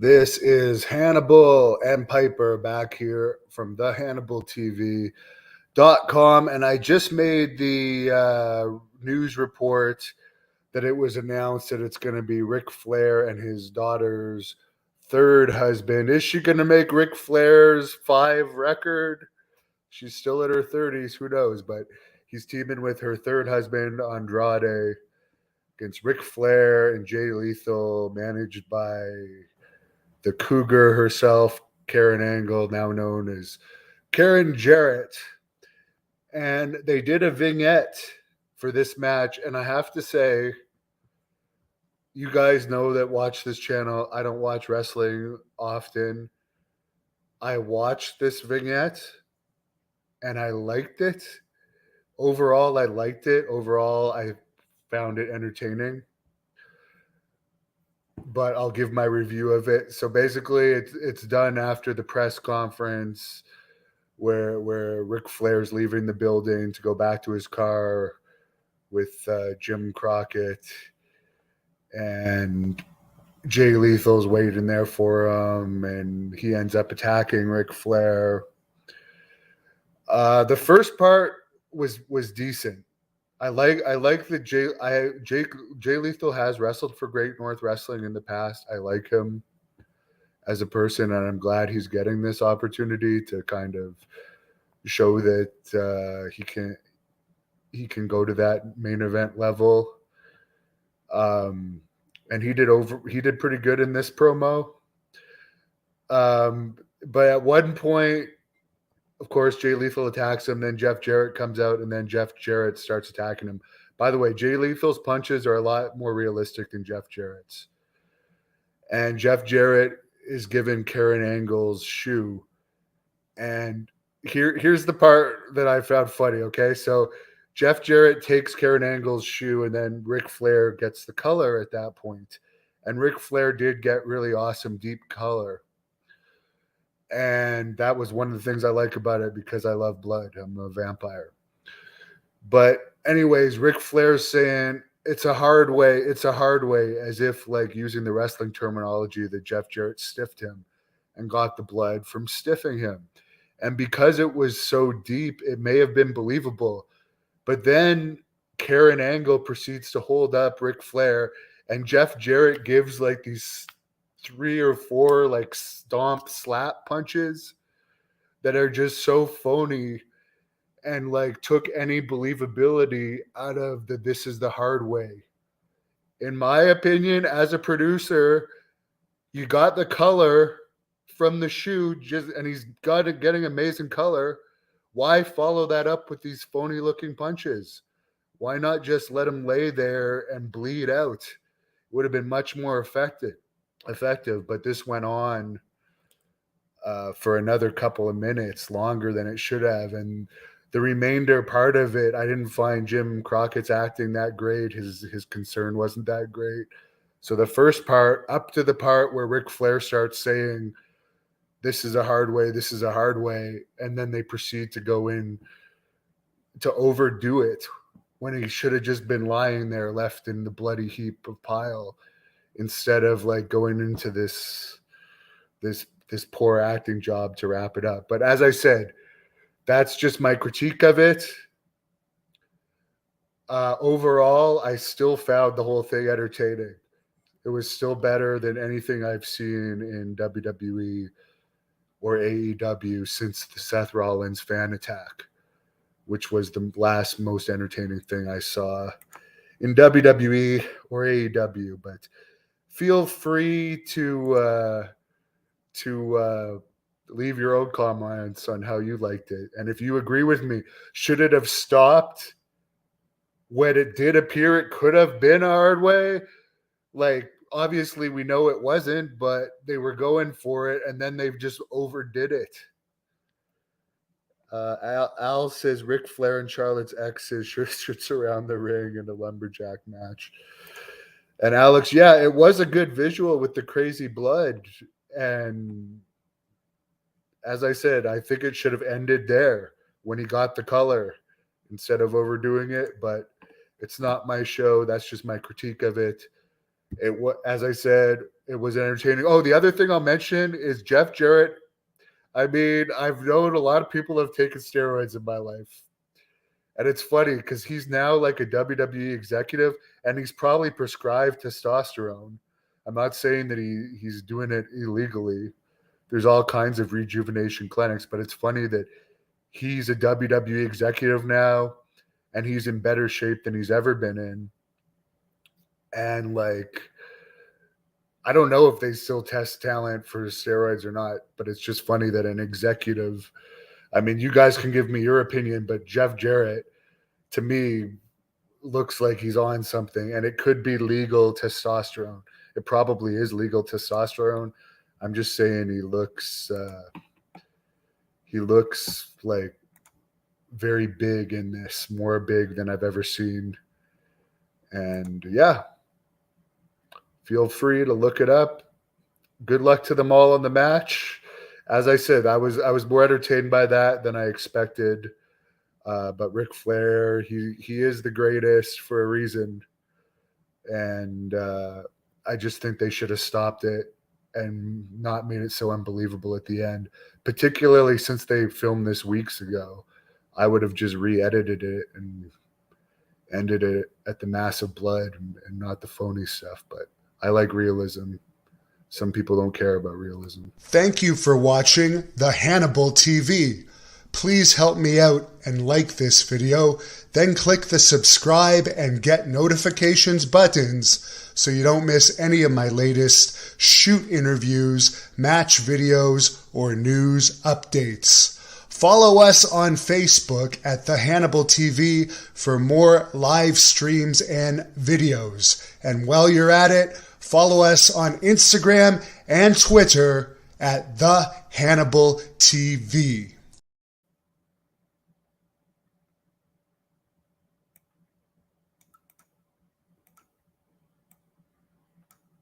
This is Hannibal and Piper back here from the HannibalTV.com, and I just made the news report that it was announced that it's going to be Ric Flair and his daughter's third husband. Is she going to make Ric Flair's 5 record? She's still in her 30s, who knows, but he's teaming with her third husband, Andrade, against Ric Flair and Jay Lethal, managed by the Cougar herself, Karen Angle, now known as Karen Jarrett. And they did a vignette for this match. And I have to say, you guys know that watch this channel. I don't watch wrestling often. I watched this vignette and I liked it. Overall, I liked it. Overall, I found it entertaining. But I'll give my review of it. So basically, it's done after the press conference where Ric Flair's leaving the building to go back to his car with Jim Crockett, and Jay Lethal's waiting there for him, and he ends up attacking Ric Flair. The first part was decent. I like that Jay Lethal has wrestled for Great North Wrestling in the past. I like him as a person, and I'm glad he's getting this opportunity to kind of show that he can go to that main event level. And he did pretty good in this promo. But at one point, of course, Jay Lethal attacks him. Then Jeff Jarrett comes out, and then Jeff Jarrett starts attacking him. By the way, Jay Lethal's punches are a lot more realistic than Jeff Jarrett's. And Jeff Jarrett is given Karen Angle's shoe. And here's the part that I found funny, okay? So Jeff Jarrett takes Karen Angle's shoe, and then Ric Flair gets the color at that point. And Ric Flair did get really awesome deep color. And that was one of the things I like about it because I love blood. I'm a vampire. But anyways, Ric Flair's saying it's a hard way. It's a hard way, as if like using the wrestling terminology that Jeff Jarrett stiffed him and got the blood from stiffing him. And because it was so deep, it may have been believable. But then Karen Angle proceeds to hold up Ric Flair, and Jeff Jarrett gives like these 3 or 4 like stomp slap punches that are just so phony and like took any believability out of the this is the hard way. In my opinion, as a producer, you got the color from the shoe and he's getting amazing color. Why follow that up with these phony looking punches? Why not just let him lay there and bleed out? It would have been much more effective, but this went on for another couple of minutes longer than it should have. And the remainder part of it, I didn't find Jim Crockett's acting that great. His concern wasn't that great. So the first part, up to the part where Ric Flair starts saying, this is a hard way, this is a hard way, and then they proceed to go in to overdo it when he should have just been lying there left in the bloody heap of pile, instead of like going into this poor acting job to wrap it up. But as I said, that's just my critique of it. Overall, I still found the whole thing entertaining. It was still better than anything I've seen in WWE or AEW since the Seth Rollins fan attack, which was the last most entertaining thing I saw in WWE or AEW. But feel free to leave your own comments on how you liked it. And if you agree with me, should it have stopped when it did appear it could have been a hard way? Like, obviously we know it wasn't, but they were going for it, and then they've just overdid it. Al says Ric Flair and Charlotte's exes should around the ring in a lumberjack match. And Alex, yeah, it was a good visual with the crazy blood. And as I said, I think it should have ended there when he got the color instead of overdoing it. But it's not my show. That's just my critique of it. As I said, it was entertaining. Oh, the other thing I'll mention is Jeff Jarrett. I mean, I've known a lot of people have taken steroids in my life. And it's funny because he's now like a WWE executive and he's probably prescribed testosterone. I'm not saying that he's doing it illegally. There's all kinds of rejuvenation clinics, but it's funny that he's a WWE executive now and he's in better shape than he's ever been in. And like, I don't know if they still test talent for steroids or not, but it's just funny that an executive, I mean, you guys can give me your opinion, but Jeff Jarrett, to me, looks like he's on something, and it could be legal testosterone. It probably is legal testosterone. I'm just saying he looks like very big in this, more big than I've ever seen. And yeah, feel free to look it up. Good luck to them all in the match. As I said, I was more entertained by that than I expected. But Ric Flair, he is the greatest for a reason. And I just think they should have stopped it and not made it so unbelievable at the end, particularly since they filmed this weeks ago. I would have just re-edited it and ended it at the massive blood and not the phony stuff. But I like realism. Some people don't care about realism. Thank you for watching the Hannibal TV. Please help me out and like this video, then click the subscribe and get notifications buttons so you don't miss any of my latest shoot interviews, match videos, or news updates. Follow us on Facebook at the Hannibal TV for more live streams and videos. And while you're at it, follow us on Instagram and Twitter at the Hannibal TV.